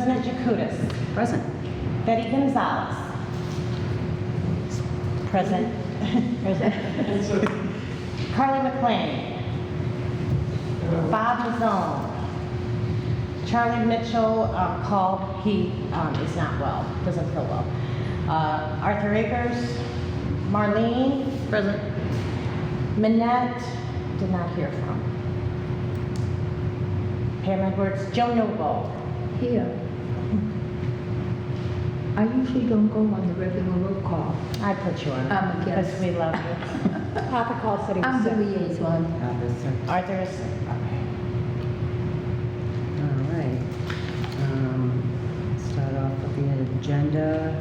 President Jacutis. Present. Betty Gonzalez. Present. Present. Carly McLean. Bob Mazzone. Charlie Mitchell called. He is not well, doesn't feel well. Arthur Akers. Marlene. Present. Minette, did not hear from. Pam Edwards. Joe Noble. Here. I usually don't go on the regular roll call. I put you on I'm a because guest. we love you. Papa called, said he I'm was the sick. liaison. Arthur is sick. Okay. All right. Start off with the agenda.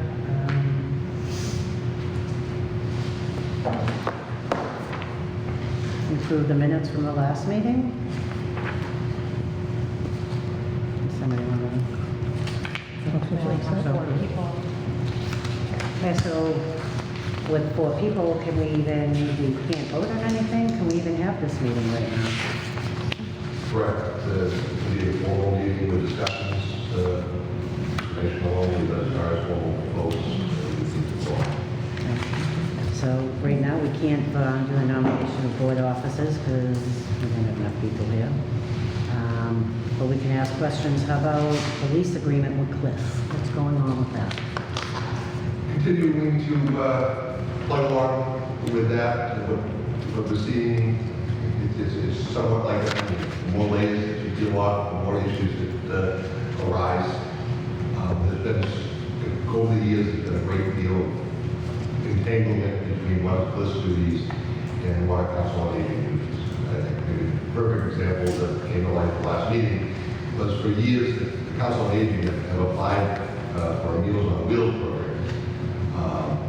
Approve the minutes from the last meeting. Somebody want to? Okay, so with 4 people, can we even, we can't vote on anything? Can we even have this meeting right now? Correct. The formal meeting with discussions, information only, but as far as formal votes, we seem to go on. So right now, we can't do the nomination of board officers because we don't have enough people here. But we can ask questions. How about the lease agreement with Cliff? What's going on with that? Continuing to plug along with that, what we're seeing, it's somewhat like the more layers that you deal with, the more issues that arise. There's been, over the years, there's been a great deal of entanglement between what Cliff's duties and what Council on Aging duties. I think maybe a perfect example that came to light at the last meeting was for years the Council on Aging have applied for a Meals on Wheels program,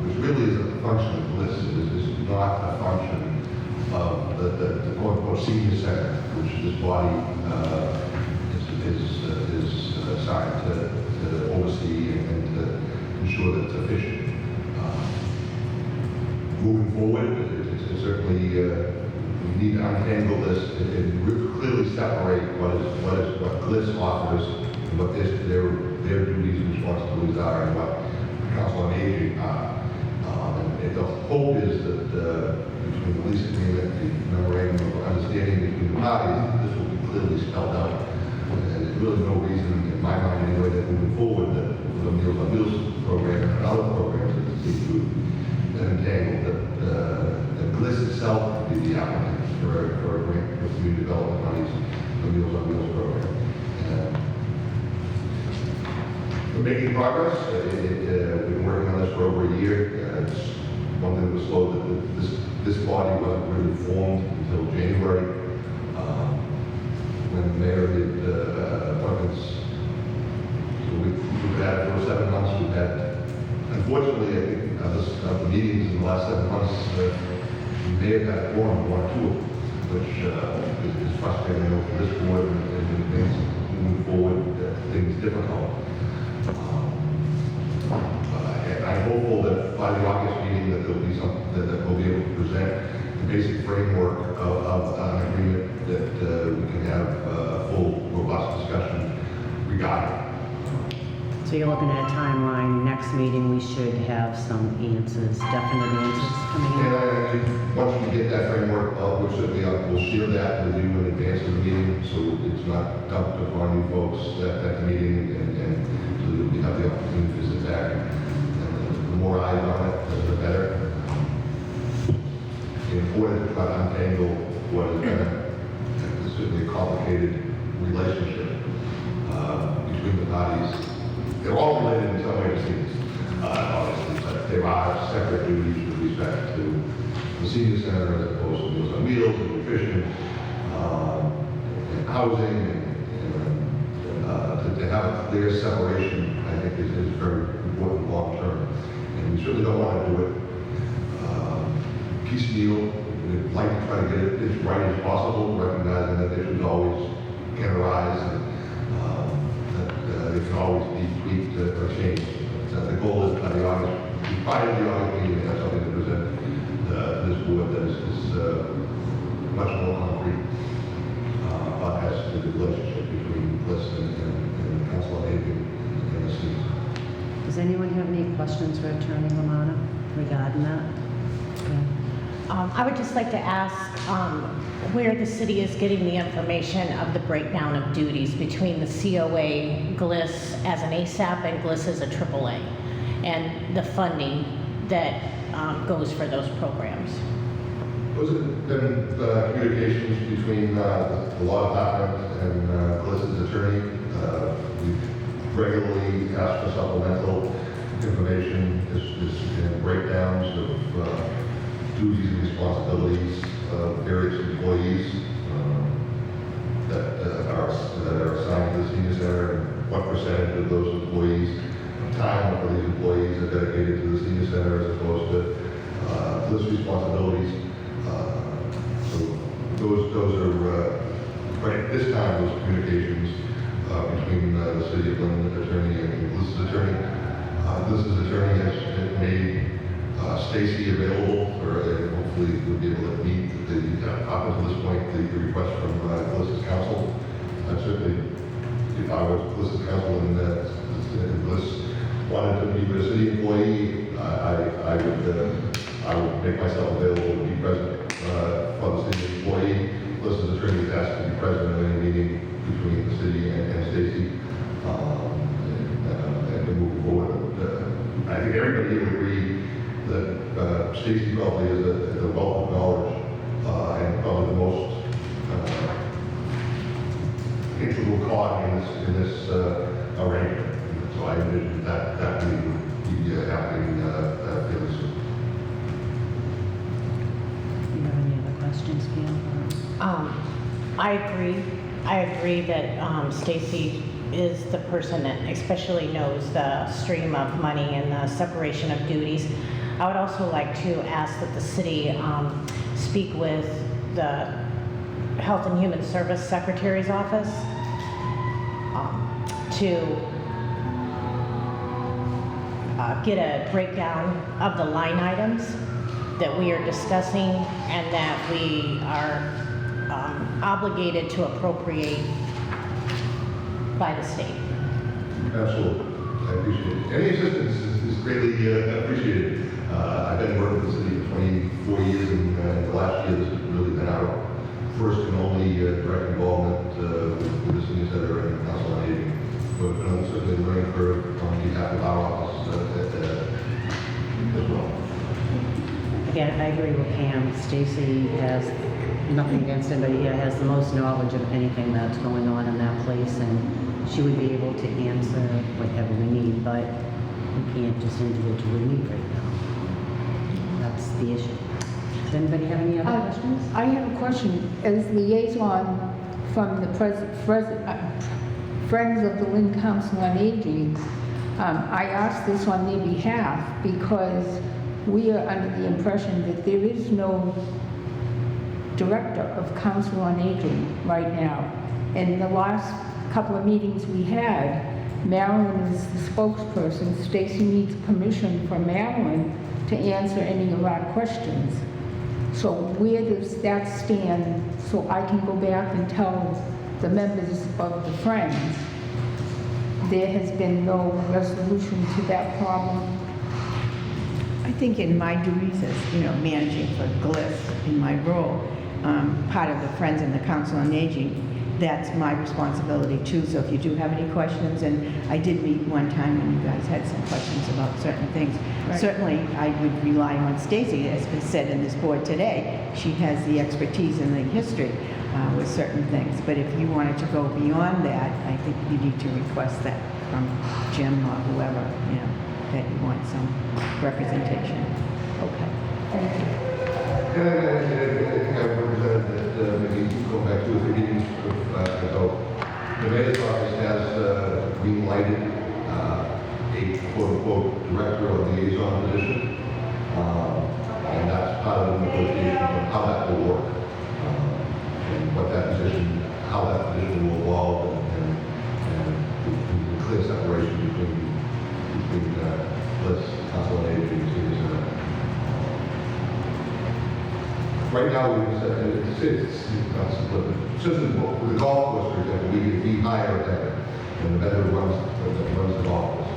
which really is a function of Bliss. It is not a function of the quote-unquote senior center, which this body is assigned to oversee and to ensure that it's efficient. Moving forward, it's certainly we need to untangle this and clearly separate what Bliss offers and what their duties and responsibilities are and what Council on Aging are. And the hope is that between the lease agreement, the memorandum of understanding between the parties, this will be clearly spelled out. And there's really no reason, in my mind anyway, that moving forward that the Meals on Wheels program and other programs that seem to entangled that Bliss itself would be the applicant for a grant for community development monies, the Meals on Wheels program. We're making progress. We've been working on this for over a year. It's one thing that was slow that this body wasn't really formed until January, when the mayor did appointments. So we've had for 7 months. We've had, unfortunately, I think of the meetings in the last 7 months, we may have had a quorum of 1 or 2 of them, which is frustrating for this board and things moving forward, things difficult. I'm hopeful that by the August meeting that there'll be something that we'll be able to present the basic framework of an agreement that we can have a full, robust discussion regarding. So you're looking at a timeline. Next meeting, we should have some answers, definite answers coming in. And once we get that framework, we'll certainly we'll share that with you in advance of the meeting, so it's not dumped upon you folks at the meeting, and so that we have the opportunity to visit back. And the more eyes on it, the better. In order to try to untangle what has been certainly a complicated relationship between the parties. They're all related in some way to seniors, obviously, but there are separate duties with respect to the senior center as opposed to Meals on Wheels and nutrition, and housing, and to have a clear separation, I think is very important long term. And we certainly don't want to do it piecemeal. We'd like to try to get it as right as possible, recognizing that issues always can arise. And, it can always be tweaked or changed. So the goal is by the August, prior to the August meeting, we have something to present this board that is much more concrete as to the relationship between Bliss and the Council on Aging anyone have any questions for Attorney Romano regarding that? Okay. I would just like to ask where the city is getting the information of the breakdown of duties between the COA, GLIS as an ASAP and GLIS as a AAA, and the funding that goes for those programs. Those have been communications between the law department and GLIS's attorney. We regularly ask for supplemental information, breakdowns of duties and responsibilities of various employees that are assigned to the senior center, and what percentage of those employees, time for these employees are dedicated to the senior center as opposed to GLIS responsibilities. So those are, right at this time, those communications between the city of Lynn attorney and GLIS's attorney. GLIS's attorney has made Stacy available for, hopefully we'll be able to meet up until this point, the request from GLIS's counsel. Certainly, if I was GLIS's counsel and GLIS wanted to meet with a city employee, I would make myself available to be present for the city employee. GLIS's attorney is asked to be present in any meeting between the city and Stacy, and to move forward. I think everybody would agree that Stacy probably is a wealth of knowledge and probably the most integral cog in this arrangement. So I envision that meeting would be happening fairly soon. Do you have any other questions, Pam? I agree that Stacy is the person that especially knows the stream of money and the separation of duties. I would also like to ask that the city speak with the Health and Human Service Secretary's office to get a breakdown of the line items that we are discussing and that we are obligated to appropriate by the state. Absolutely. I appreciate it. Any assistance is greatly appreciated. I've been working with the city for 24 years, and the last year this has really been our first and only direct involvement with the senior center and Council on Aging. But certainly learning curve on behalf of our office as well. Again, I agree with Pam. Stacy has nothing against anybody here, has the most knowledge of anything that's going on in that place, and she would be able to answer whatever we need, but we can't just individually meet right now. That's the issue. Does anybody have any other questions? I have a question. As liaison from the Friends of the Lynn Council on Aging, I asked this on their behalf because we are under the impression that there is no director of Council on Aging right now. In the last couple of meetings we had, Marilyn is the spokesperson. Stacy needs permission from Marilyn to answer any of our questions. So where does that stand so I can go back and tell the members of the Friends there has been no resolution to that problem? I think in my duties as, managing for GLIS in my role, part of the Friends and the Council on Aging, that's my responsibility too. So if you do have any questions, and I did meet one time when you guys had some questions about certain things, Right. Certainly I would rely on Stacy, as been said in this board today. She has the expertise and the history with certain things. But if you wanted to go beyond that, I think you need to request that from Jim or whoever, that you want some representation. Okay, thank you. And I think I represented that maybe go back 2 or 3 meetings ago. The mayor's office has green-lighted a quote-unquote director or liaison position. And that's part of the negotiation of how that will work. And what that position, how that position will evolve and the clear separation between GLIS, Council on Aging, and Senior Center. Right now, it's not simple, but since with the golf course, for example, we hire a tenant, and the vendor runs the golf course.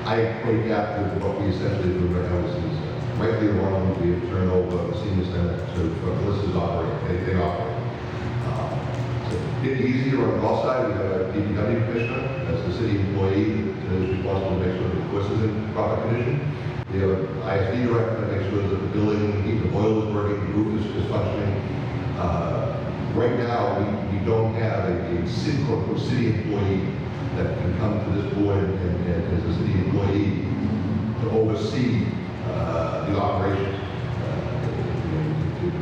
I equate that with what we essentially do right now, is rightly or wrongly, we have turned over the senior center to Melissa's operate, they operate. It's a bit easier on the golf side, we have a DPW commissioner, that's the city employee that is responsible to make sure that the course is in proper condition. We have an ISD director that makes sure that the building, the boiler is working, the roof is functioning. Right now, we don't have a city employee that can come to this board and as a city employee to oversee the operations.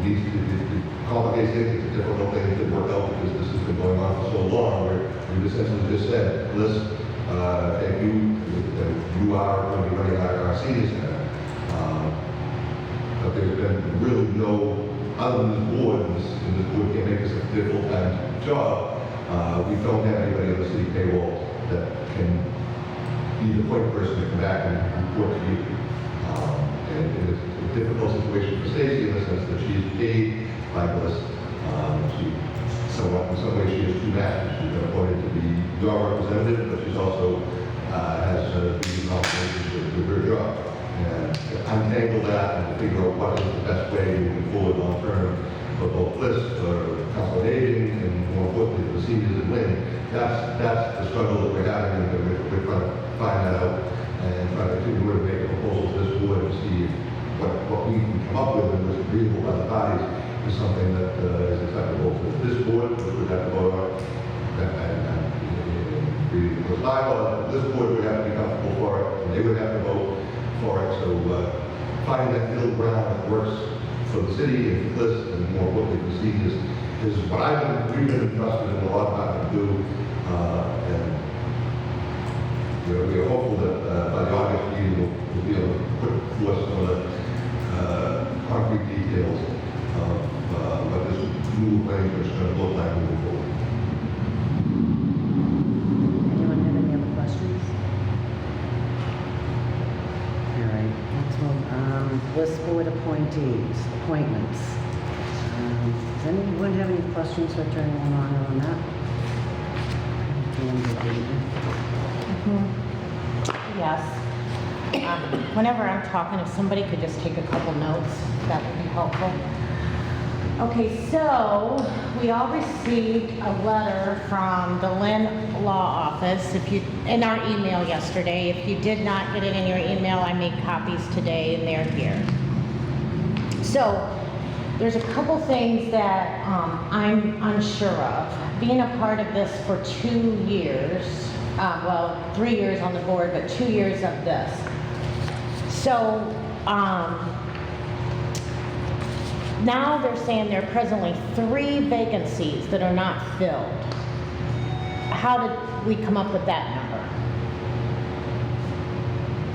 It complicates things, it's a difficult thing to work out because this has been going on for so long, where we've essentially just said, Liz, if you are going to be running our senior center, but there's been really no, other than this board, and this board can't make this a full-time job, we don't have anybody on the city payroll that can be the point person to come back and report to you. And it's a difficult situation for Stacy in the sense that she's paid by Bliss. She somewhat, in some ways, she has two masters. She's been appointed to be your representative, but she's also has duties and obligations with her job. And to untangle that and to figure out what is the best way moving forward long term for both Bliss, for Council on Aging, and more importantly for the seniors in Lynn, that's the struggle that we're having, and we're trying to find that out and try to continue to make a proposal to this board to see what we can come up with and was agreeable by the parties is something that is acceptable to this board, which would have to vote on. And reading those bylaws, this board would have to be comfortable for it, and they would have to vote for it. So finding that middle ground that works for the city and for this, and more importantly for seniors, is what we've been entrusted in a lot of time to do. And we are hopeful that by the August meeting, we'll be able to put forth some of the concrete details of what this new arrangement is going to look like moving forward. Anyone have any other questions? All right, next one, list board appointments. Does anyone have any questions for Attorney Romano on that? Yes. Whenever I'm talking, if somebody could just take a couple notes, that would be helpful. Okay, so we all received a letter from the Lynn Law Office in our email yesterday. If you did not get it in your email, I made copies today and they're here. So there's a couple things that I'm unsure of. Being a part of this for 2 years, well, 3 years on the board, but 2 years of this. So now they're saying there are presently 3 vacancies that are not filled. How did we come up with that number?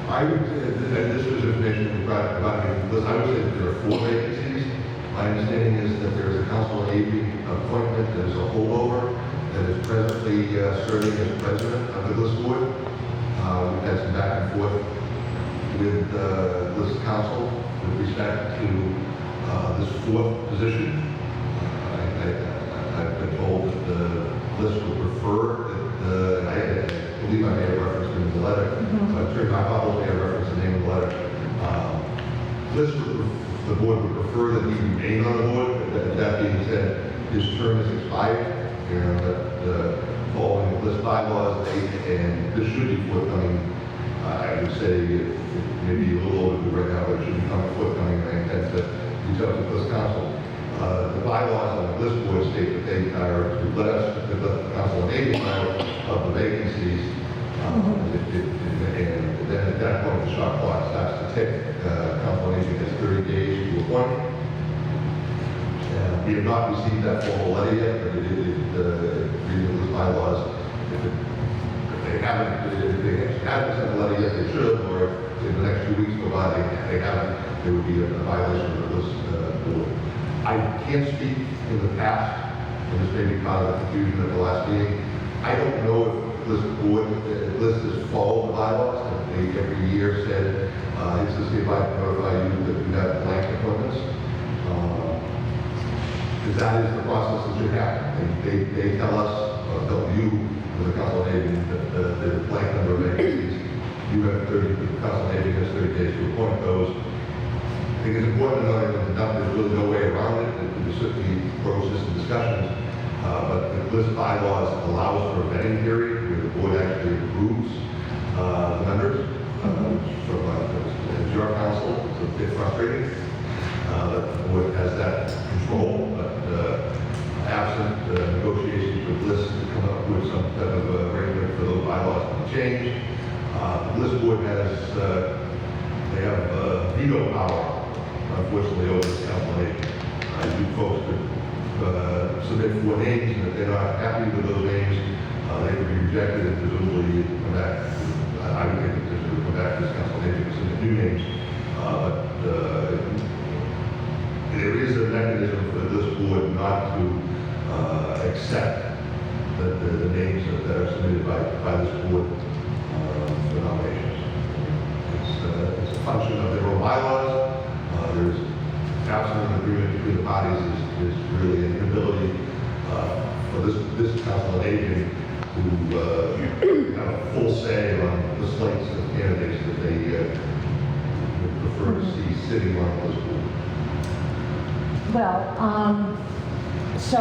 I would say that this was information we provided because I would say that there are 4 vacancies. My understanding is that there is a Council on Aging appointment that is a holdover that is presently serving as president of the Bliss Board. We've had some back and forth with Bliss Council with respect to this 4th position. I've been told that the Bliss would prefer that, and I believe I made a reference to the letter, Attorney Marpolo made a reference to the name of the letter. Bliss the board would prefer that he remain on the board, but that being said, his term is expired, and that following the Bliss bylaws, and this should be forthcoming. I would say maybe a little over right now, but it should be forthcoming, and I intend to reach out to the Bliss Council. The bylaws on the Bliss board state that they are to let the Council on Aging know of the vacancies, and then at that point the shot clock starts to tick. Council on Aging has 30 days to appoint. We have not received that formal letter yet, but reading those bylaws, if they haven't sent a letter yet, they should, or in the next 2 weeks go by, they haven't, there would be a violation of this board. I can't speak in the past, and this may be part of the confusion at the last meeting. I don't know if this board, this has followed the bylaws, and they every year said, it's to see if I can notify you that you have blank appointments. Because that is the process that should happen. They tell us, or tell you, with the Council on Aging, that the blank number of vacancies, you have 30 days to appoint those. I think it's important to note that there's really no way around it. There's certainly process and discussions, but the list bylaws allows for a vetting period where the board actually approves the members. As your council, it's a bit frustrating. The board has that control, but absent negotiations with lists to come up with some type of arrangement for those bylaws to be changed. The list board has, they have veto power, unfortunately, over the council on aging. You folks could submit 4 names, and if they're not happy with those names, they could be rejected and presumably come back. I would think that this would come back to this council on aging to submit new names. But there is a mechanism for this board not to accept the names that are submitted by this board for nominations. It's a function of their own bylaws. There's absent an agreement between the parties is really an inability for this council on aging to have a full say on the slates of candidates that they would prefer to see sitting on this board. Well, so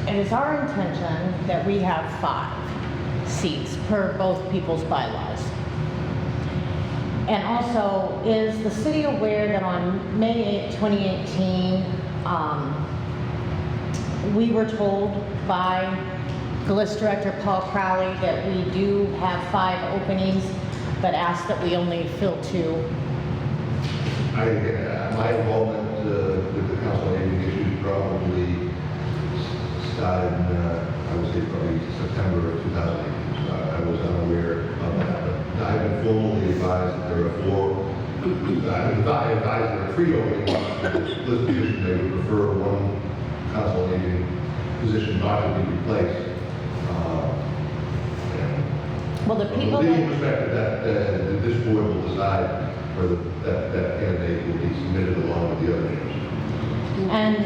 it is our intention that we have 5 seats per both people's bylaws. And also, is the city aware that on May 8, 2018, we were told by the list director, Paul Crowley, that we do have 5 openings, but asked that we only fill 2? My involvement with the council on aging issues probably started, I would say probably September of 2008. So I was unaware of that, but I've been formally advised that there are 4. I've been advised there are 3 openings on this list position. They would prefer one council on aging position not to be replaced. Well, the people From a legal that, perspective, that this board will decide whether that candidate will be submitted along with the other names. and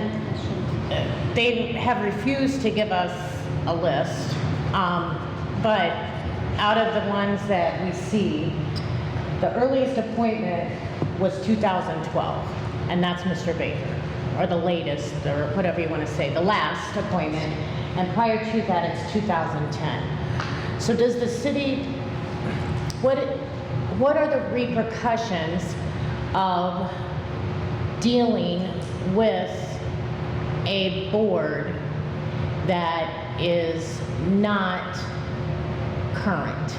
they have refused to give us a list, but out of the ones that we see, the earliest appointment was 2012, and that's Mr. Baker, or the latest, or whatever you want to say, the last appointment, and prior to that, it's 2010. So does the city, what are the repercussions of dealing with a board that is not current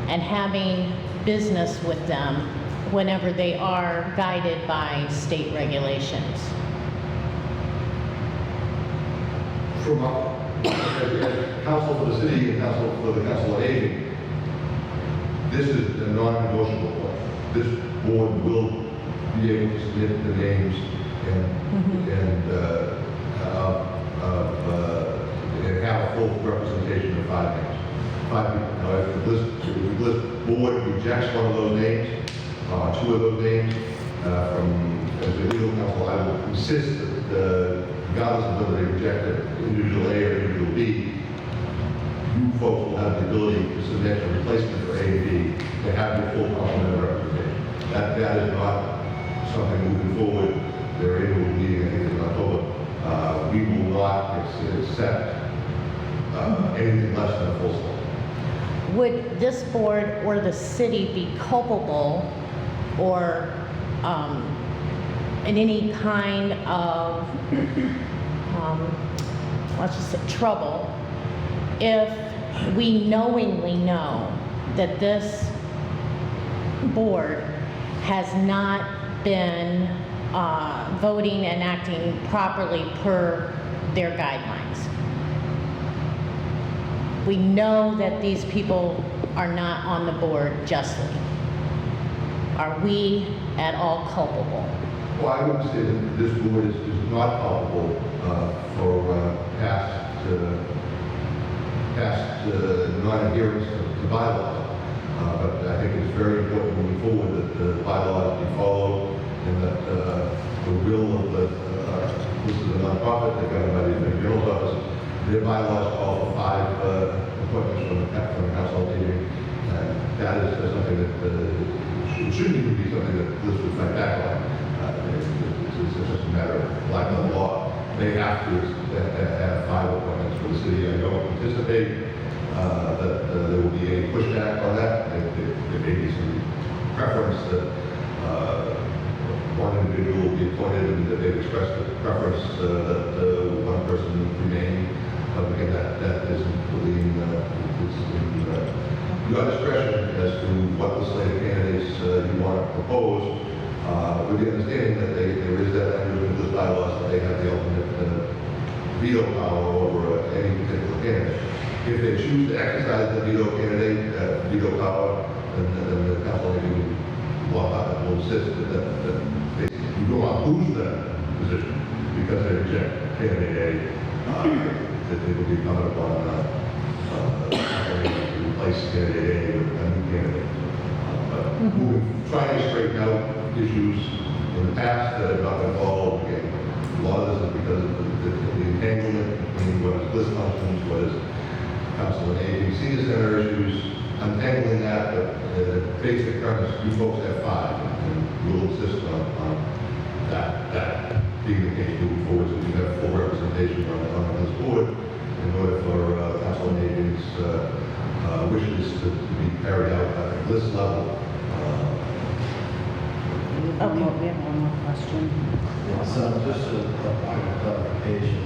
and having business with them whenever they are guided by state regulations? From as council for the city and council for the council on aging, this is a non-negotiable point. This board will be able to submit the names and have a full representation of 5 names. 5 people. Now, if the list board rejects one of those names, 2 of those names, as a legal counsel, I will insist that regardless of whether they reject it, individual A or individual B, you folks will have the ability to submit a replacement for A and B to have your full complement of representation. That is not something moving forward. Their annual meeting, I think, is in October. We will not accept anything less than a full slate. Would this board or the city be culpable or in any kind of, let's just say, trouble if we knowingly know that this board has not been voting and acting properly per their guidelines? We know that these people are not on the board justly. Are we at all culpable? Well, I would say that this board is not culpable for past non-adherence to bylaws. But I think it's very important moving forward that the bylaws be followed and that the will of this is a nonprofit, they're governed by the Attorney General's office. Their bylaws call for 5 appointments from the council on aging. That that as something that shouldn't even be something that this would fight back on. It's just a matter of lack of law. They have to have 5 appointments for the city. I don't anticipate that there will be any pushback on that. There may be some preference that one individual will be appointed, and that they've expressed a preference that one person remain. But again, that isn't really in your discretion as to what the slate of candidates you want to propose, with the understanding that there is that language in this bylaws that they have the ultimate veto power over any particular candidate. If they choose to exercise the veto power, then the council will insist that you don't want to lose that position because they reject candidate A, that they will be coming upon to replace candidate A with a new candidate. Trying to straighten out issues in the past that have not been followed. Again, a lot of this is because of the entanglement between what is list functions, what is Council on Aging, senior center issues, untangling that, but the basic premise, you folks have 5, and we'll insist on that being the case moving forward, so you have full representation on this board in order for Council on Aging's wishes to be carried out at this level. Okay, we have one more question. So just a point of clarification,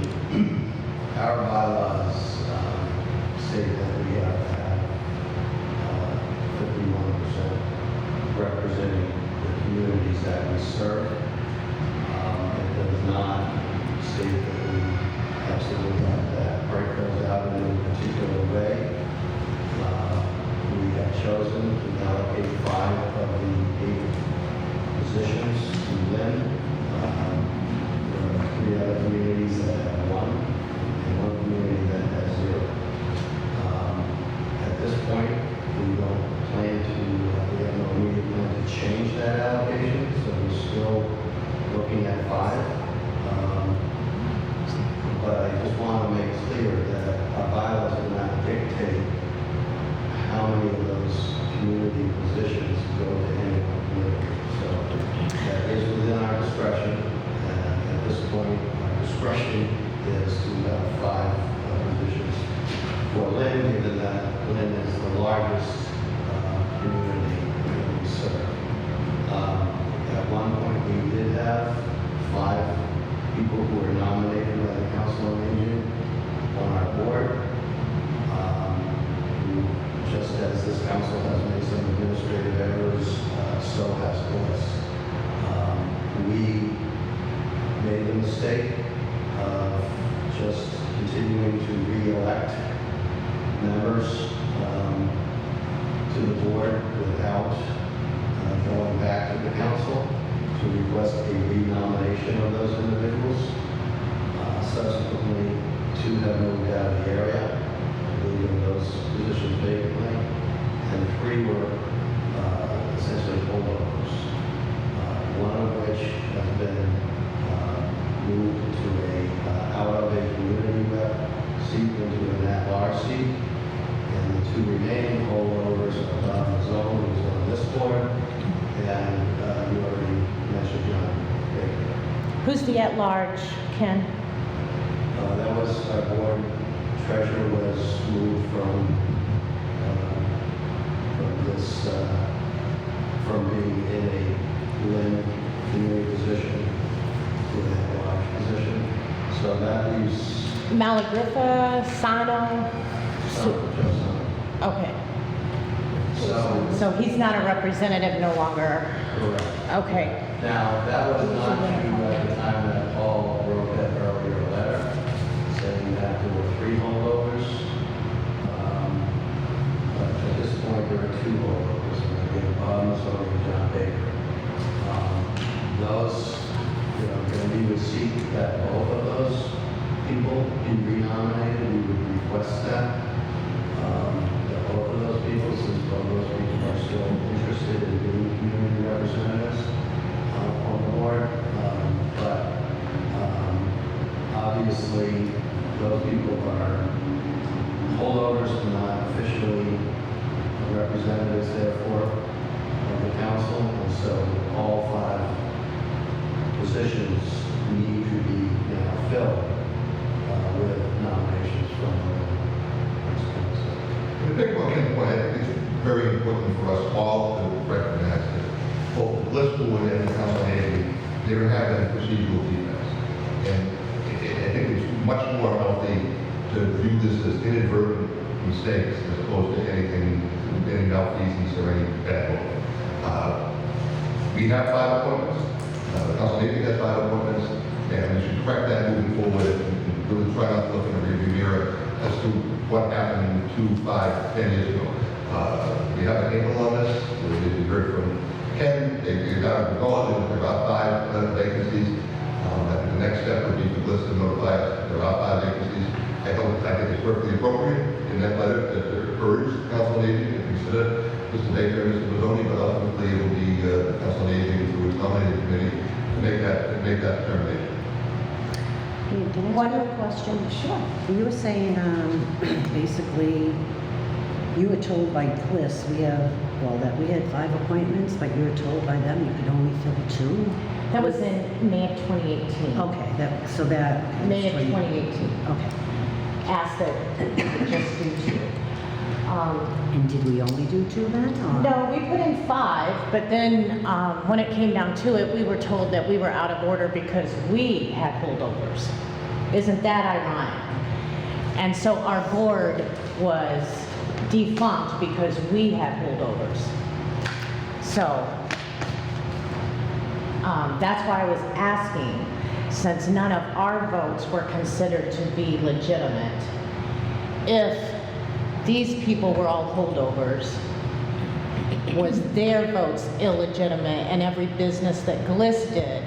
our bylaws state that we have to have 51% representing the communities that we serve. It does not state that we absolutely have to break those out in a particular way. We have chosen to allocate 5 of the 8 positions to Lynn. There are 3 other communities that have 1, and 1 community that has 0. At this point, we don't plan to, we have no immediate plan to change that allocation, so we're still looking at 5. But I just want to make clear that our bylaws do not dictate how many of those community positions go to any one community. So that is within our discretion. At this point, our discretion is to have 5 positions for Lynn, given that Lynn is the largest community that we serve. At one point, we did have 5 people who were nominated by the Council on Aging on our board. Just as this council has made some administrative errors, so has Bliss. We made the mistake of just continuing to re-elect members to the board without going back to the council to request a renomination of those individuals. Subsequently, 2 have moved out of the area, leaving those positions vacantly, and 3 were essentially holdovers. One of which has been moved to out of a community rep seat into an at-large seat, and the 2 remaining holdovers are Bob Mazzone, who's on this board, and you already mentioned John Baker. Who's the at-large, Ken? That was our board treasurer was moved from being in a Lynn community position to an at-large position. So that leaves Malagriffa, Sano? Okay. So he's not a representative no longer? Correct. Okay. Now, that was not true at the time that Paul wrote that earlier letter, saying that there were 3 holdovers. But at this point, there are 2 holdovers, and again, Bob Mazzone and John Baker. Those, we would seek that both of those people be renominated. We would request that. That both of those people, since both of those people are still interested in being community representatives on the board. But obviously, those people are holdovers and not officially representatives. Therefore, very important for us all to recognize that both the Bliss Board and the Council on Aging, they don't have any procedural defects. And I think it's much more healthy to view this as inadvertent mistakes as opposed to any malfeasance or any bad luck. We have 5 appointments. The Council on Aging has 5 appointments, and we should correct that moving forward and really try not to look in the rearview mirror as to what happened 2, 5, 10 years ago. We have a handle on this. We heard from Ken. They got to acknowledge that there are 5 vacancies. I think the next step would be to list and notify us there are 5 vacancies. I think it's perfectly appropriate in that letter to urge the Council on Aging to consider Mr. Baker and Mr. Mazzoni, but ultimately it will be the Council on Aging through its nominating committee to make that determination. Can I ask you a question? Sure. You were saying, basically, you were told by Bliss, we had 5 appointments, but you were told by them you could only fill 2? That was in May of 2018. Okay, May of 2018. Okay. Asked that we just do 2. And did we only do 2 then? Or? No, we put in 5, but then when it came down to it, we were told that we were out of order because we had holdovers. Isn't that ironic? And so our board was defunct because we had holdovers. So that's why I was asking, since none of our votes were considered to be legitimate, if these people were all holdovers, was their votes illegitimate, and every business that Gliss did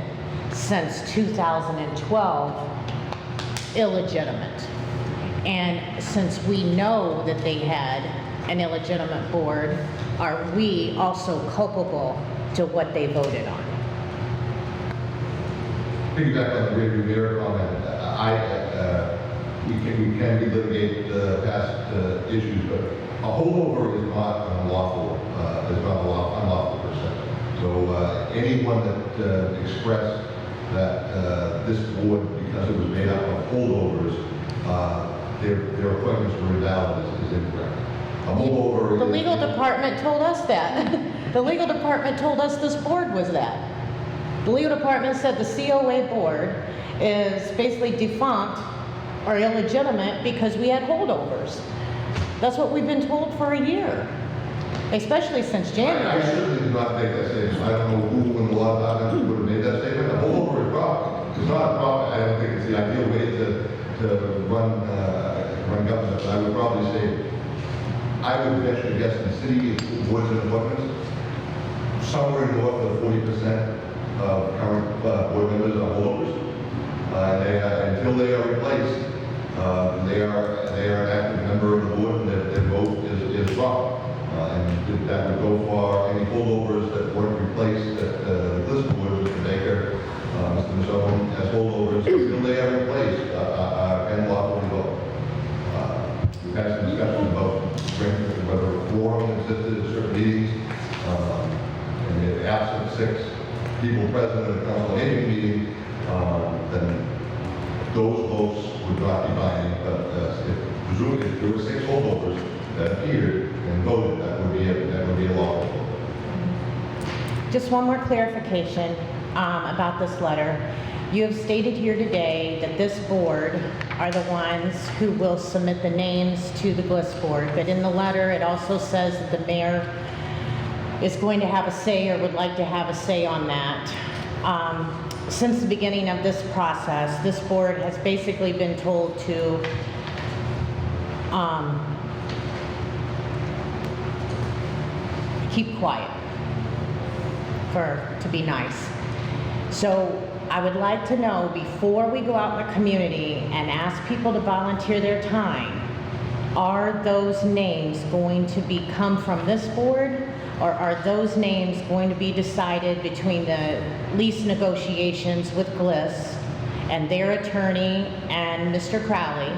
since 2012 illegitimate? And since we know that they had an illegitimate board, are we also culpable to what they voted on? Piggyback on the rearview mirror comment, we can relitigate past issues, but a holdover is not unlawful percent. So anyone that expressed that this board, because it was made up of holdovers, their appointments were invalid is incorrect. A holdover. The legal department told us that. The legal department told us this board was that. The legal department said the COA board is basically defunct or illegitimate because we had holdovers. That's what we've been told for a year, especially since I January. certainly did not make that statement. I don't know who in the law department would have made that statement. A holdover is wrong. It's not a problem. I don't think it's the ideal way to run government. But I would probably say, I would venture to guess in the city boards and appointments, somewhere north of 40% of current board members are holdovers. Until they are replaced, they are an active member of the board, and their vote is wrong. And that would go for any holdovers that weren't replaced at this board, Mr. Baker, Mr. Mazzoni, as holdovers, until they are replaced, and lawfully vote. We've had some discussion about whether a quorum existed at certain meetings, and if absent 6 people present at a Council on Aging meeting, then those votes would not be binding. But presumably, if there were 6 holdovers that appeared and voted, that would be a lawful vote. Just one more clarification about this letter. You have stated here today that this board are the ones who will submit the names to the Bliss board, but in the letter it also says that the mayor is going to have a say or would like to have a say on that. Since the beginning of this process, this board has basically been told to keep quiet, to be nice. So I would like to know, before we go out in the community and ask people to volunteer their time, are those names going to come from this board, or are those names going to be decided between the lease negotiations with Gliss and their attorney and Mr. Crowley,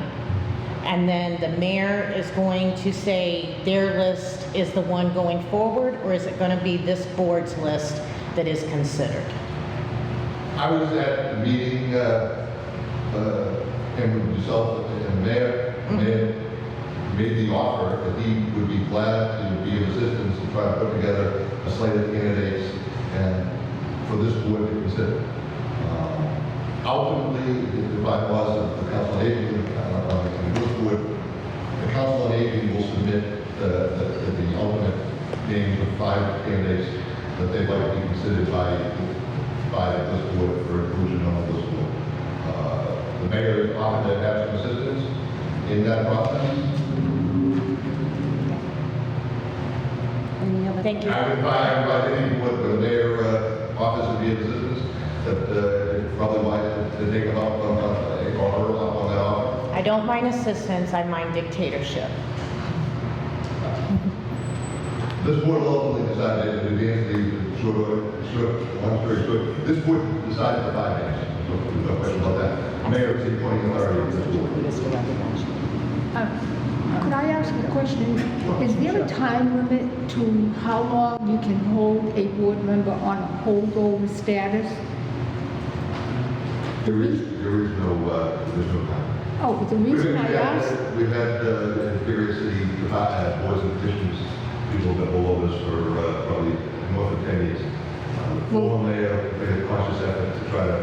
and then the mayor is going to say their list is the one going forward, or is it going to be this board's list that is considered? I was at the meeting, him with yourself and the mayor. The mayor made the offer that he would be glad to be of assistance try to put together a slate of candidates and for this board to consider. Ultimately, the bylaws of the Council on Aging, and this board, the Council on Aging will submit the ultimate names of 5 candidates that they'd like to be considered by this board for inclusion on this board. The mayor is offered to have some assistance in that process. Any other? Thank you. I would invite any board where the mayor offers to be of assistance, that probably wise to take him up on, or her up on that offer. I don't mind assistance, I mind dictatorship. This board will ultimately decide to advance the long story short. This board decides the 5 names. No question about that. Mayor is the appointing authority of this board. Could I ask a question? Is there a time limit to how long you can hold a board member on a holdover status? There is no time. Oh, the reason I asked, We've had various city boards and petitions, people that hold overs for probably more than 10 years. The former mayor made a conscious effort to try to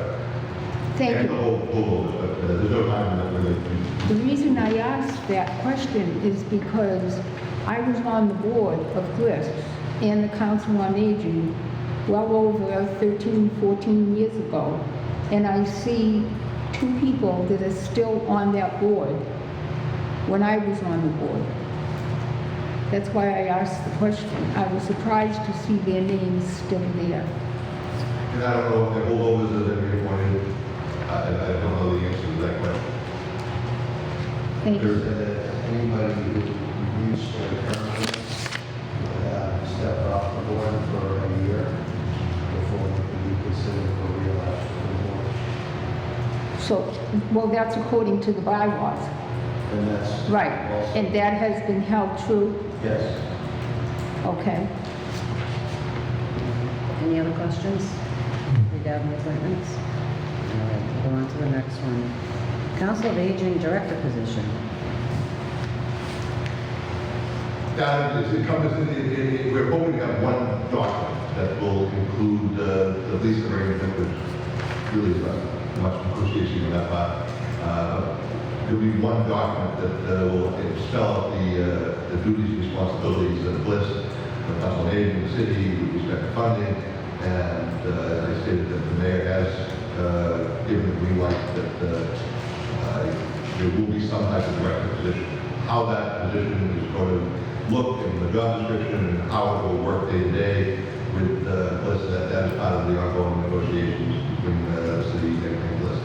thank end the you. whole holdovers, but there's no time limit really. The reason I asked that question is because I was on the board of GLIS and the Council on Aging well over 13, 14 years ago, and I see 2 people that are still on that board when I was on the board. That's why I asked the question. I was surprised to see their names still there. And I don't know if the holdovers are going to be appointed. I don't know the answer to that question. Thank you. Anybody who reached their term would step off the board for a year before they can be considered for re-election to the board. So, well, that's according to the bylaws. And that's Right, also- and that has been held true? Yes. Okay. Any other questions regarding appointments? All right, we'll go on to the next one. Council of Aging Director position. That is encompassed we're hoping to have one document that will include the lease arrangement, which really is not much negotiation on that part. There'll be one document that will spell out the duties and responsibilities of GLIS, the Council on Aging, the city, with respect to funding, and as I stated, that the mayor has given the green light that there will be some type of director position. How that position is going to look in the job description and how it will work day to day with GLIS, that is part of the ongoing negotiations between the city and GLIS.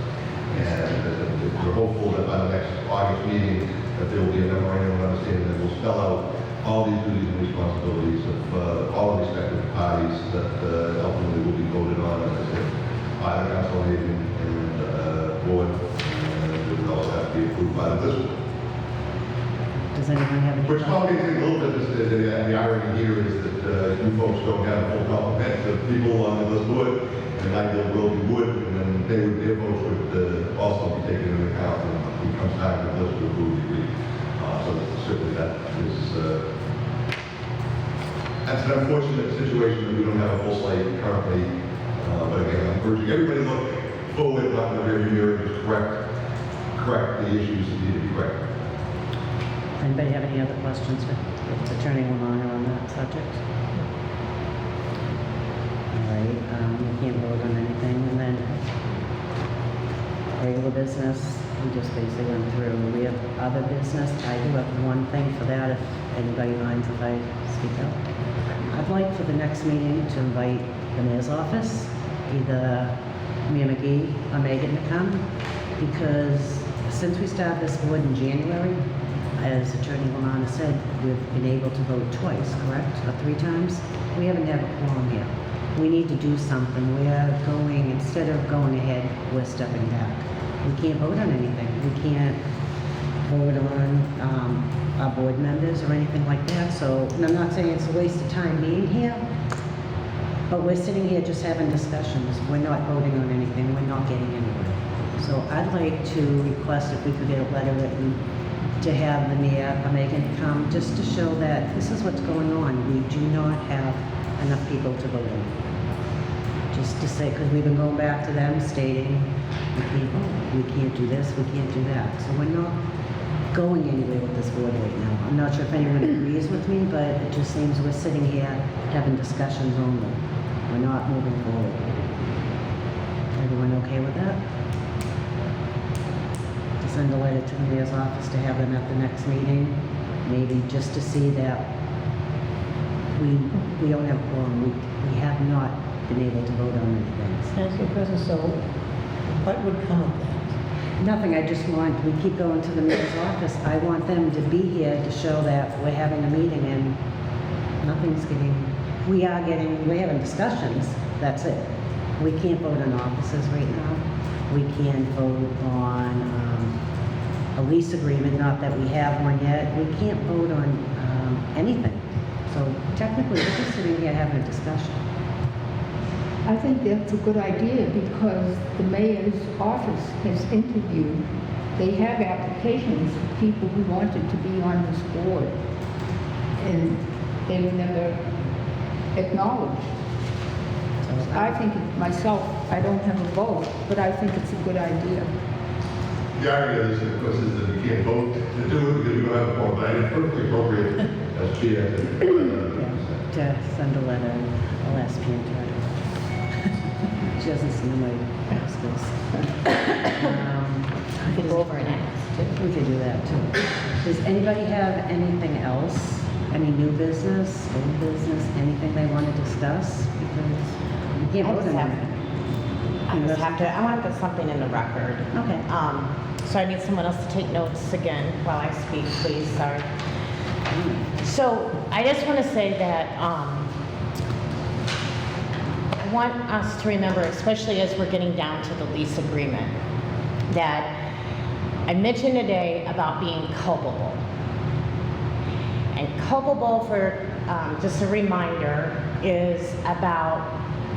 And we're hopeful that by the next August meeting, that there will be a memorandum of understanding that will spell out all these duties and responsibilities of all the respective parties that ultimately will be voted on, as I said, by the Council on Aging and board, and it will also have to be approved by the board. Does anyone have any? Which complicates it a little bit, the irony here is that you folks don't have a full complement of people on this board, and in an ideal world you would, and then their votes would also be taken into account when it comes time for this to approve the agreement. So certainly that is, that's an unfortunate situation that we don't have a full slate currently, but again, I'm urging everybody to look forward, not in the rearview mirror, just correct the issues that need to be corrected. Anybody have any other questions for Attorney Lamont on that subject? All right, we can't vote on anything, and then regular business, we just basically went through. We have other business. I do have one thing for that, if anybody minds if I speak up. I'd like for the next meeting to invite the mayor's office, either Mayor McGee or Megan to come, because since we started this board in January, as Attorney Lamont has said, we've been able to vote twice, correct? Or 3 times? We haven't had a quorum here. We need to do something. We're going, instead of going ahead, we're stepping back. We can't vote on anything. We can't vote on our board members or anything like that. So, and I'm not saying it's a waste of time being here, but we're sitting here just having discussions. We're not voting on anything. We're not getting anywhere. So I'd like to request if we could get a letter written to have the mayor or Megan come, just to show that this is what's going on. We do not have enough people to vote in. Just to say, because we've been going back to them stating, we can't do this, we can't do that. So we're not going anywhere with this board right now. I'm not sure if anyone agrees with me, but it just seems we're sitting here having discussions only. We're not moving forward. Everyone okay with that? To send a letter to the mayor's office to have them at the next meeting, maybe just to see that we don't have a quorum. We have not been able to vote on many things. Council President, so what would come of that? Nothing, I just want, we keep going to the mayor's office. I want them to be here to show that we're having a meeting and nothing's we're having discussions, that's it. We can't vote on offices right now. We can't vote on a lease agreement, not that we have one yet. We can't vote on anything. So technically, we're just sitting here having a discussion. I think that's a good idea because the mayor's office has interviewed, they have applications for people who wanted to be on this board, and they were never acknowledged. So I think myself, I don't have a vote, but I think it's a good idea. The irony of this, of course, is that you can't vote to do it because you don't have a quorum, but I think it's perfectly appropriate as chair to to send a letter, I'll ask Pam to write it. She doesn't seem like this. We could go over and ask, too. We could do that too. Does anybody have anything else? Any new business, old business, anything they want to discuss? Because you can't I vote just on have- it. I just have to, I want to put something in the record. Okay. So I need someone else to take notes again while I speak, please, sorry. So I just want to say that I want us to remember, especially as we're getting down to the lease agreement, that I mentioned today about being culpable. And culpable, for just a reminder, is about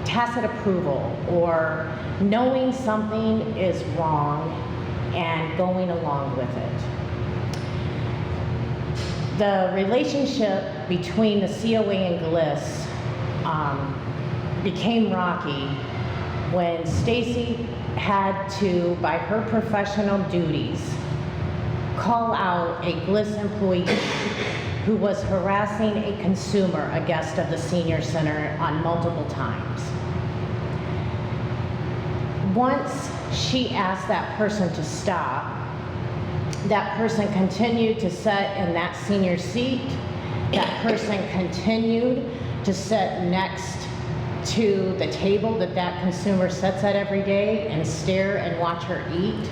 tacit approval or knowing something is wrong and going along with it. The relationship between the COA and Gliss became rocky when Stacy had to, by her professional duties, call out a Gliss employee who was harassing a consumer, a guest of the senior center, on multiple times. Once she asked that person to stop, that person continued to sit in that senior seat. That person continued to sit next to the table that that consumer sits at every day and stare and watch her eat.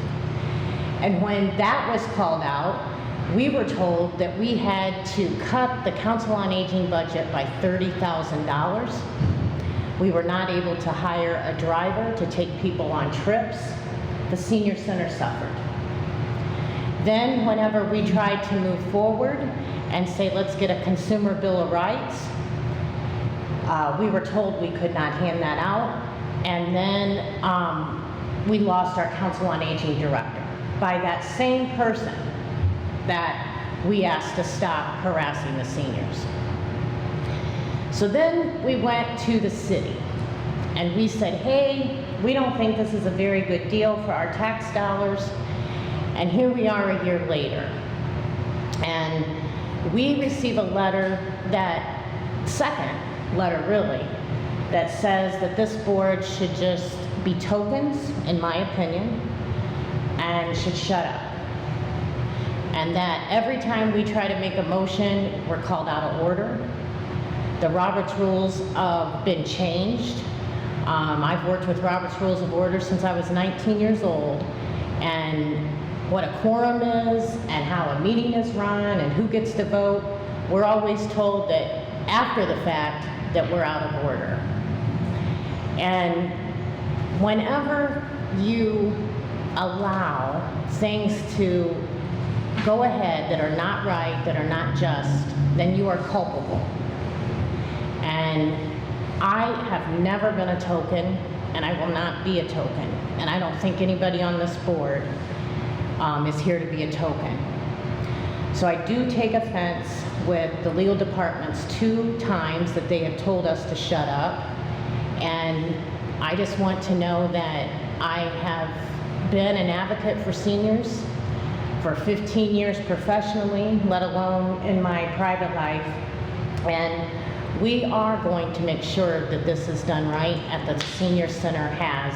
And when that was called out, we were told that we had to cut the Council on Aging budget by $30,000. We were not able to hire a driver to take people on trips. The senior center suffered. Then, whenever we tried to move forward and say, let's get a consumer bill of rights, we were told we could not hand that out. And then we lost our Council on Aging director by that same person that we asked to stop harassing the seniors. So then we went to the city and we said, hey, we don't think this is a very good deal for our tax dollars. And here we are a year later. And we receive a letter, that second letter really, that says that this board should just be tokens, in my opinion, and should shut up. And that every time we try to make a motion, we're called out of order. The Roberts Rules have been changed. I've worked with Roberts Rules of Order since I was 19 years old, and what a quorum is and how a meeting is run and who gets to vote, we're always told that after the fact that we're out of order. And whenever you allow things to go ahead that are not right, that are not just, then you are culpable. And I have never been a token, and I will not be a token. And I don't think anybody on this board is here to be a token. So I do take offense with the legal department's 2 times that they have told us to shut up. And I just want to know that I have been an advocate for seniors for 15 years professionally, let alone in my private life. And we are going to make sure that this is done right, and that the senior center has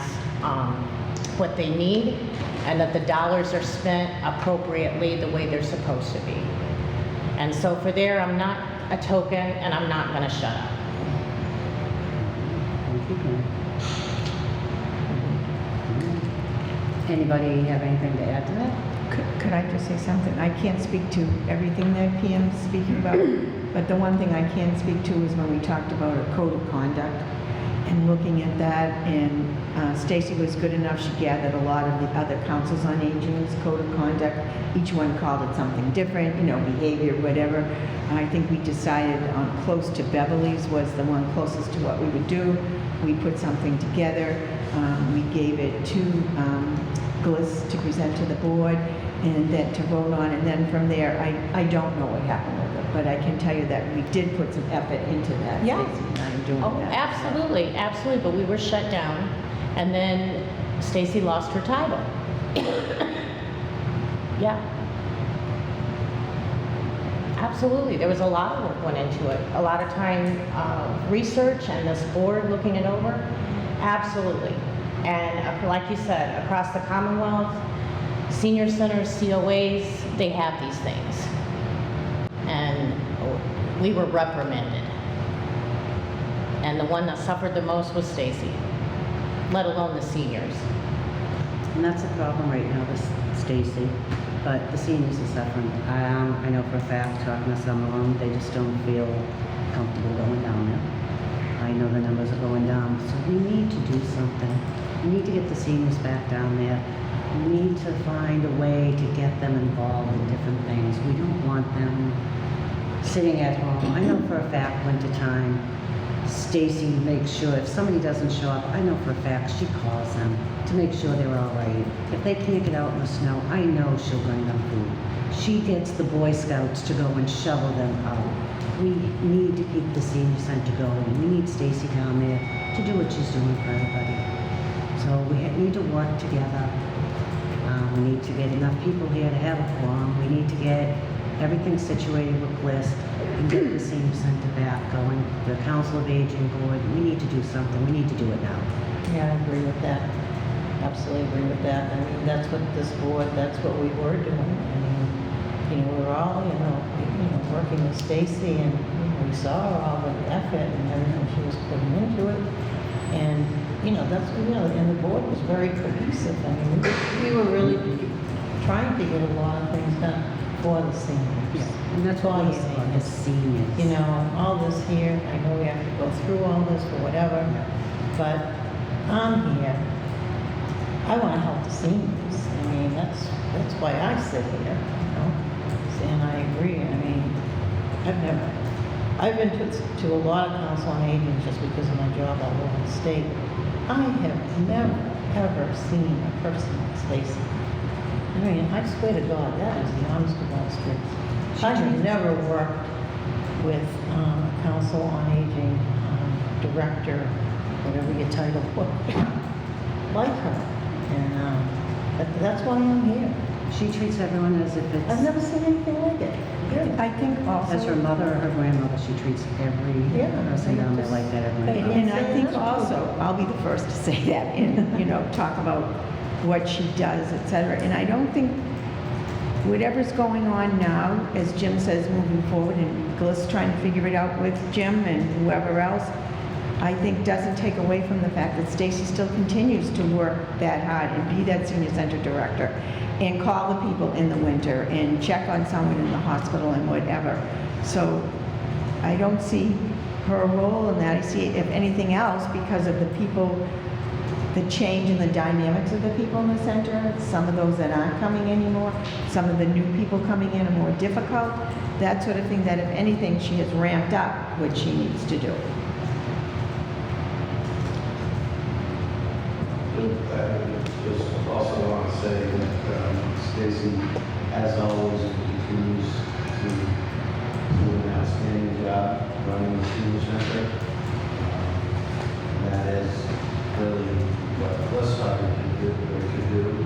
what they need, and that the dollars are spent appropriately the way they're supposed to be. And so for there, I'm not a token, and I'm not gonna shut up. Thank you, Pam. Anybody have anything to add to that? Could I just say something? I can't speak to everything that Pam's speaking about, but the one thing I can speak to is when we talked about a code of conduct and looking at that, and Stacy was good enough, she gathered a lot of the other councils on aging's code of conduct. Each one called it something different, behavior, whatever. I think we decided close to Beverly's was the one closest to what we would do. We put something together. We gave it to Gliss to present to the board and then to vote on. And then from there, I don't know what happened with it, but I can tell you that we did put some effort into that. Yeah. Stacy and I are doing Oh, that. absolutely, absolutely, but we were shut down, and then Stacy lost her title. Yeah. Absolutely, there was a lot of work went into it, a lot of time, research, and this board looking it over. Absolutely. And like you said, across the Commonwealth, senior centers, COAs, they have these things. And we were reprimanded. And the one that suffered the most was Stacy, let alone the seniors. And that's a problem right now with Stacy, but the seniors are suffering. I know for a fact, talking to some of them, they just don't feel comfortable going down there. I know the numbers are going down, so we need to do something. We need to get the seniors back down there. We need to find a way to get them involved in different things. We don't want them sitting at home. I know for a fact, wintertime, Stacy makes sure if somebody doesn't show up, I know for a fact she calls them to make sure they're all right. If they can't get out in the snow, I know she'll bring them food. She gets the Boy Scouts to go and shovel them out. We need to keep the senior center going. We need Stacy down there to do what she's doing for everybody. So we need to work together. We need to get enough people here to have a quorum. We need to get everything situated with Bliss and get the senior center back going. The Council of Aging Board, we need to do something. We need to do it now. Yeah, I agree with that. Absolutely agree with that. I mean, that's what this board, that's what we were doing. I mean, we were all, working with Stacy, and we saw all the effort and everything she was putting into it. And, that's, and the board was very cohesive. I mean, we were really trying to get a lot of things done for the seniors. And that's what we say, the seniors. All this here, I know we have to go through all this or whatever, but I'm here. I want to help the seniors. I mean, that's why I sit here, And I agree. I mean, I've been to a lot of Council on Aging just because of my job all over the state. I have never, ever seen a person like Stacy. I mean, I swear to God, that is the honest to God truth. I have never worked with a Council on Aging director, whatever your title was, like her. And that's why I'm here. She treats everyone as if it's... I've never seen anything like it. Really. I think also... As her mother or her grandmother, she treats every person down there like that. And I think also, I'll be the first to say that, and, talk about what she does, et cetera. And I don't think whatever's going on now, as Jim says, moving forward, and Gliss trying to figure it out with Jim and whoever else, I think doesn't take away from the fact that Stacy still continues to work that hard and be that senior center director and call the people in the winter and check on someone in the hospital and whatever. So I don't see her role in that. I see, if anything else, because of the people, the change in the dynamics of the people in the center, some of those that aren't coming anymore, some of the new people coming in are more difficult, that sort of thing, that if anything, she has ramped up what she needs to do. Just also want to say that Stacy, as always, will continues to do an outstanding job running the senior center. And that is really what Bliss Highway can do,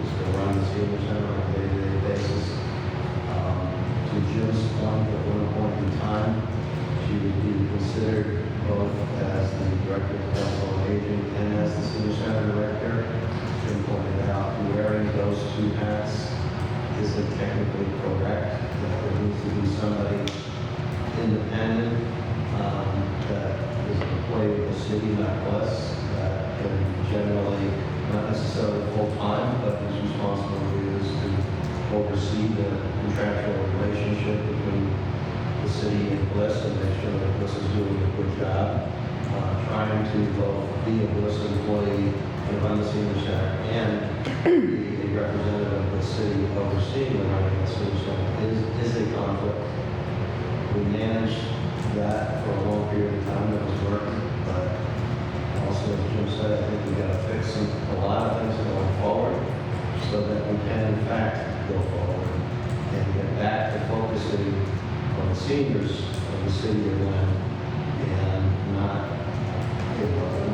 is to run the senior center on a day-to-day basis. To Jim's point, at one point in time, she would be considered both as the Director of Council on Aging and as the Senior Center Director. Jim pointed out wearing those two hats isn't technically correct. That there needs to be somebody independent that is an employee of the city, not us, that can generally, not necessarily full-time, but whose responsibility is to oversee the contractual relationship between the city and Bliss and make sure that Bliss is doing a good job, trying to both be a Bliss employee and run the senior center and be a representative of the city overseeing the running of the senior center is a conflict. We managed that for a long period of time. That was working, but also, as Jim said, I think we got to fix a lot of things going forward so that we can, in fact, go forward and get back to focusing on the seniors of the city of Lynn and not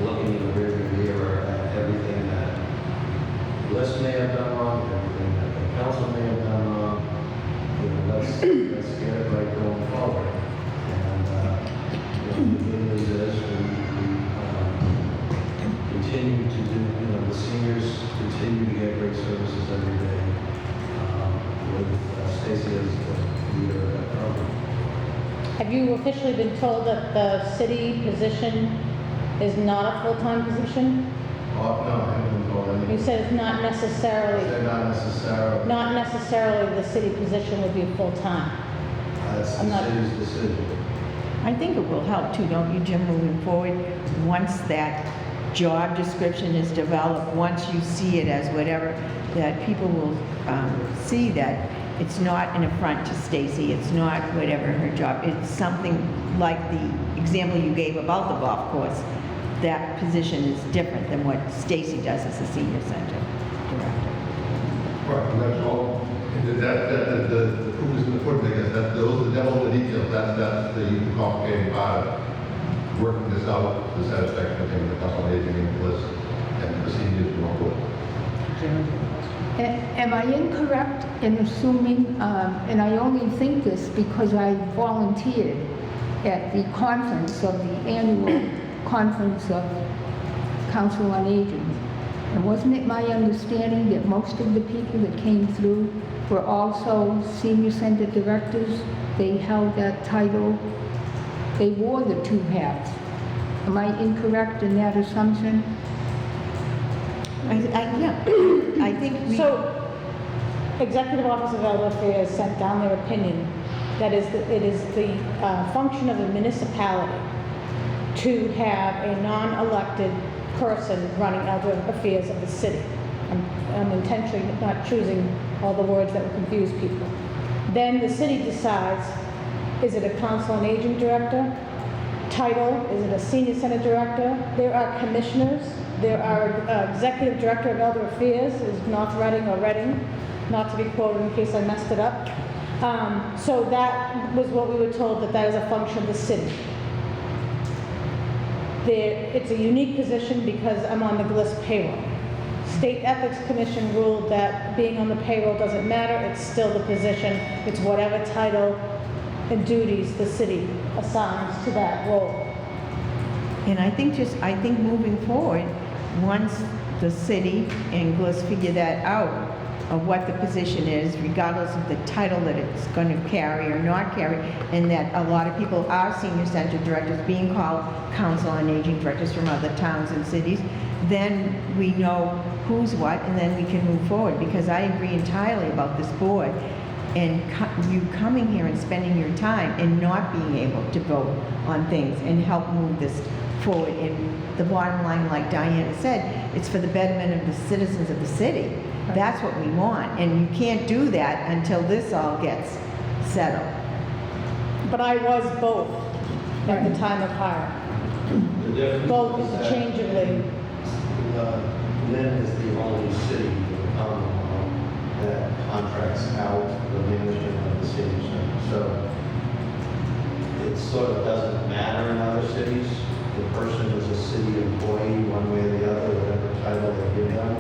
looking in the rearview mirror at everything that Bliss may have done wrong, everything that the council may have done wrong. Let's get it right going forward. And the good news is we continue to do, the seniors continue to get great services every day with Stacy as the leader of that program. Have you officially been told that the city position is not a full-time position? Oh, no, I haven't been told anything. You said it's not necessarily, They're not necessarily. not necessarily the city position would be full-time. That's I'm the not- city's decision. I think it will help too, don't you, Jim, moving forward? Once that job description is developed, once you see it as whatever, that people will see that it's not an affront to Stacy, it's not whatever her job, it's something like the example you gave about the golf course. That position is different than what Stacy does as a senior center director. Right, and that's all, and the proof is in the pudding, I guess, those are the devil in the details, that's the complicated part of working this out, the satisfaction of the council on aging and Bliss, and the seniors will go. Am I incorrect in assuming, and I only think this because I volunteered at the conference of the annual conference of Council on Aging, and wasn't it my understanding that most of the people that came through were also senior center directors? They held that title. They wore the two hats. Am I incorrect in that assumption? Yeah, I think we... So, Executive Office of Elder Affairs sent down their opinion that it is the function of the municipality to have a non-elected person running elder affairs of the city. I'm intentionally not choosing all the words that will confuse people. Then the city decides, is it a council on aging director? Title, is it a senior center director? There are commissioners. There are executive director of elder affairs, is North Reading or Reading, not to be quoted in case I messed it up. So that was what we were told, that is a function of the city. It's a unique position because I'm on the Bliss payroll. State Ethics Commission ruled that being on the payroll doesn't matter, it's still the position, it's whatever title and duties the city assigns to that role. And I think moving forward, once the city and Bliss figure that out, of what the position is, regardless of the title that it's going to carry or not carry, and that a lot of people are senior center directors being called council on aging directors from other towns and cities, then we know who's what, and then we can move forward. Because I agree entirely about this board and you coming here and spending your time and not being able to vote on things and help move this forward. And the bottom line, like Diana said, it's for the betterment of the citizens of the city. That's what we want, and you can't do that until this all gets settled. But I was both at the time of hire. The difference Both is that interchangeably. Lynn is the only city in the Commonwealth that contracts out the management of the senior center. So it sort of doesn't matter in other cities. The person is a city employee, one way or the other, whatever title they give them,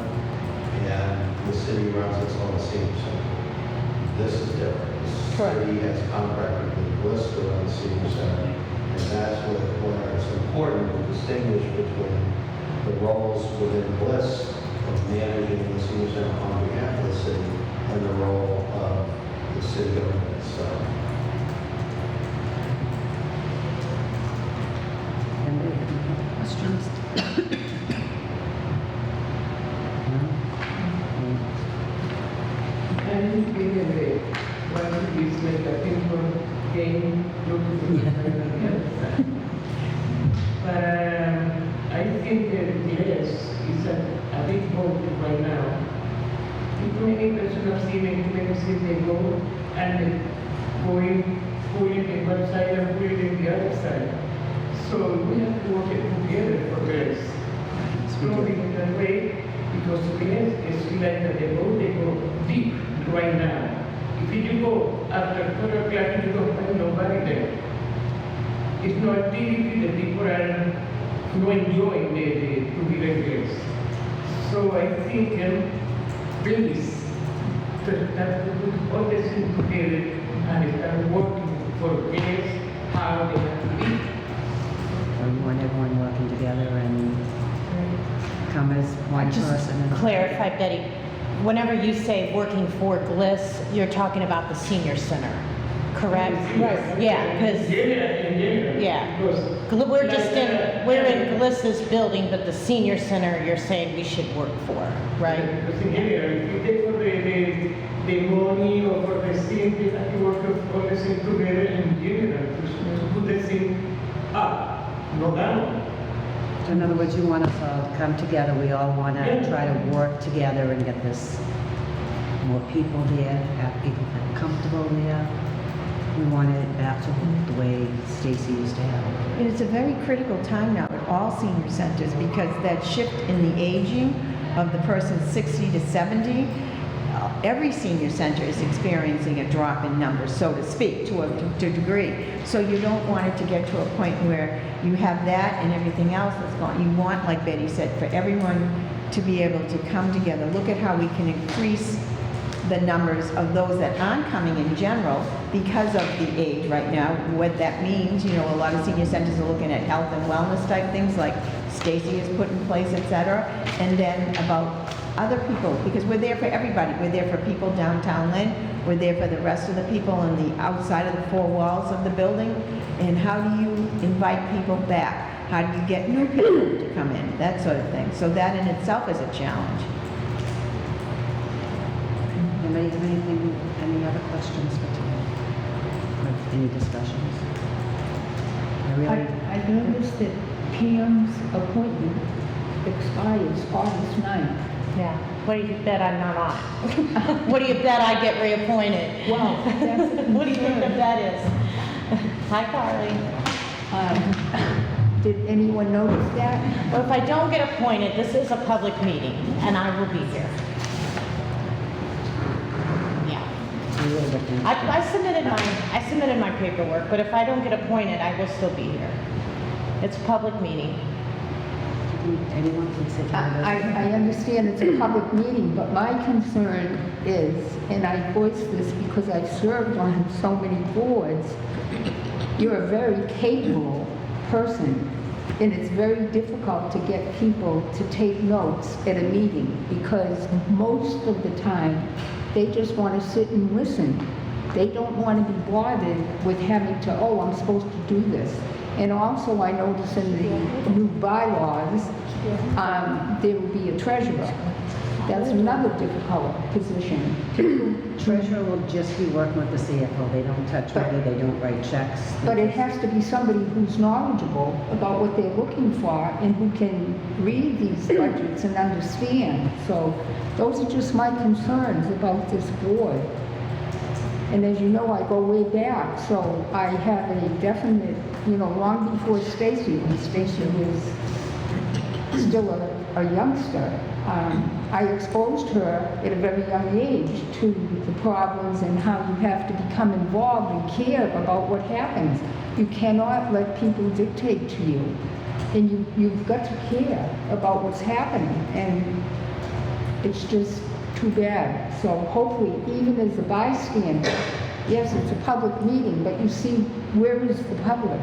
and the city runs its own senior center. This is different. The city has contracted with Bliss to run the senior center, and that's where it's important to distinguish between the roles within Bliss of managing the senior center on behalf of the city and the role of the city government itself. Anybody have any other questions? No? I think we have a, one is like a ping-pong game, looking to the other side. But I think that yes, is a big vote right now. Too many persons have seen it, too many cities they go and they pull it in one side and pull it in the other side. So we have to work it together for this. Slowly in that way, because yes, it's like that they go deep right now. If you go after 4 o'clock, you don't find nobody there. It's no activity, the people are not enjoying to be regulars. So I think please, to start to put all this things together and start working for kids, how they have to be. So you want everyone working together and come as one Just person? and- clarify, Betty, whenever you say working for GLIS, you're talking about the senior center, correct? Right. Yeah, because, yeah. We're just we're in GLIS's building, but the senior center, you're saying we should work for, right? Because in general, if you take for the money or for the thing, you have to work all the things together in general to put the thing up, not down. So in other words, you want us all to come together, we all want to try to work together and get this, more people there, have people feel comfortable there. We want it back to the way Stacy used to have it. It's a very critical time now at all senior centers because that shift in the aging of the person 60 to 70, every senior center is experiencing a drop in numbers, so to speak, to a degree. So you don't want it to get to a point where you have that and everything else that's going. You want, like Betty said, for everyone to be able to come together. Look at how we can increase the numbers of those that aren't coming in general because of the age right now. What that means, a lot of senior centers are looking at health and wellness type things like Stacy has put in place, et cetera. And then about other people, because we're there for everybody. We're there for people downtown Lynn. We're there for the rest of the people on the outside of the 4 walls of the building. And how do you invite people back? How do you get new people to come in? That sort of thing. So that in itself is a challenge. Anybody have anything, any other questions for today? Or any discussions? I noticed that Pam's appointment expires August 9th. Yeah. What do you bet I'm not on it? What do you bet I get reappointed? Wow, that's a What do you think the concern. bet is? Hi, Carly. Did anyone notice that? Well, if I don't get appointed, this is a public meeting, and I will be here. Yeah. A little bit. I submitted my paperwork, but if I don't get appointed, I will still be here. It's a public meeting. Anyone can sit down. I understand it's a public meeting, but my concern is, and I voice this because I've served on so many boards, you're a very capable person, and it's very difficult to get people to take notes at a meeting because most of the time, they just want to sit and listen. They don't want to be bothered with having to, oh, I'm supposed to do this. And also, I notice in the new bylaws, there will be a treasurer. That's another difficult position. Treasurer will just be working with the CFO. They don't touch money, they don't write checks. But it has to be somebody who's knowledgeable about what they're looking for and who can read these budgets and understand. So those are just my concerns about this board. And as you know, I go way back, so I have a definite, long before Stacy, when Stacy was still a youngster. I exposed her at a very young age to the problems and how you have to become involved and care about what happens. You cannot let people dictate to you. And you've got to care about what's happening. And it's just too bad. So hopefully, even as a bystander, yes, it's a public meeting, but you see, where is the public?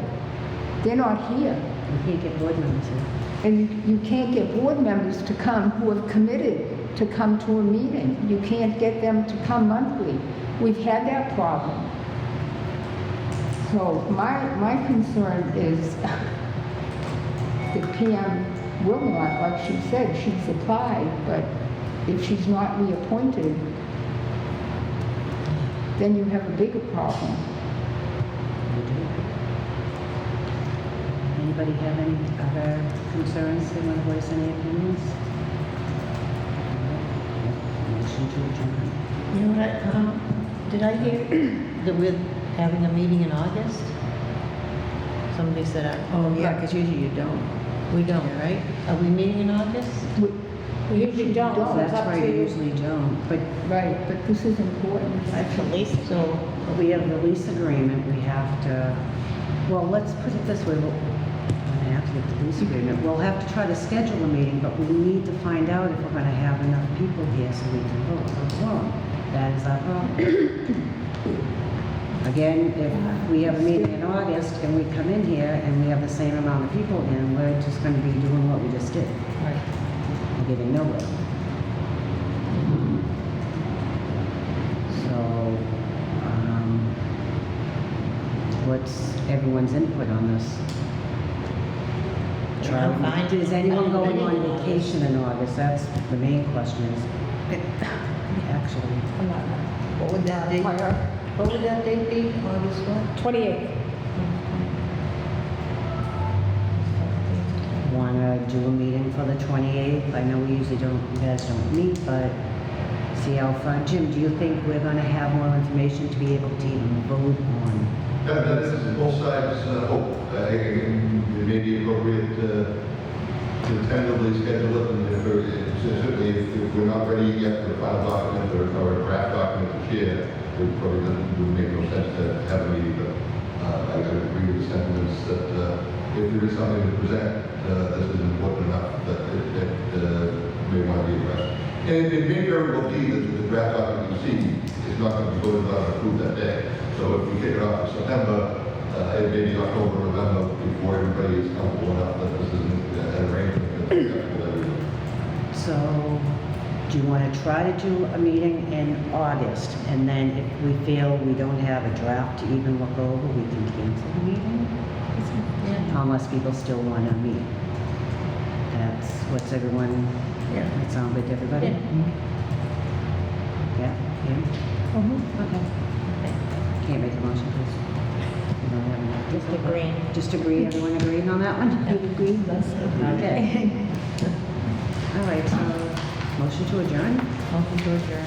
They're not here. You can't get board members here. And you can't get board members to come who have committed to come to a meeting. You can't get them to come monthly. We've had that problem. So my concern is that PM will not, like she said, she's applied, but if she's not reappointed, then you have a bigger problem. Anybody have any other concerns? They want to voice any opinions? Motion to adjourn. You know what, did I hear that we're having a meeting in August? Somebody said, Oh, yeah, because usually you don't. we don't, right? Are we meeting in August? We usually don't. don't. It's That's up why to- you usually don't, but Right, but this is important. That's the least. So, we have the lease agreement, we have to, well, let's put it this way, we'll have to get the lease agreement. We'll have to try to schedule a meeting, but we need to find out if we're going to have enough people here so we can vote for a quorum. That is our problem. Again, if we have a meeting in August and we come in here and we have the same amount of people in, we're just going to be doing what we just did. right. We're getting nowhere. So, what's everyone's input on this? I'm fine. Is anyone going on vacation in August? That's the main question is, actually, What would that date, what would that date be, August what? 28th. want to do a meeting for the 28th? I know we usually don't, you guys don't meet, but see how far. Jim, do you think we're going to have more information to be able to even vote on? That is both sides' hope. It may be appropriate to tentatively schedule it, and certainly if we're not ready yet for the final document or a draft document to share, it probably would make no sense to have a meeting, but I would agree with the sentiments that if there is something to present, this is important enough that it may want to be addressed. And it may very well be that the draft document you see is not going to be voted on and approved that day. So if we kick it off in September, it may be October, November, before everybody is comfortable enough that this is an arrangement that's acceptable to everyone. So, do you want to try to do a meeting in August, and then if we feel we don't have a draft to even look over, we can cancel the meeting? Unless people still want to meet. That's what's everyone, Yeah. that sound good to everybody? Yeah, yeah? Okay. Can't make a motion, please. You don't have enough. Just agreeing. Just agree, everyone agreeing on that one? Agreed, that's Okay. All right, so, motion to adjourn? Motion to adjourn.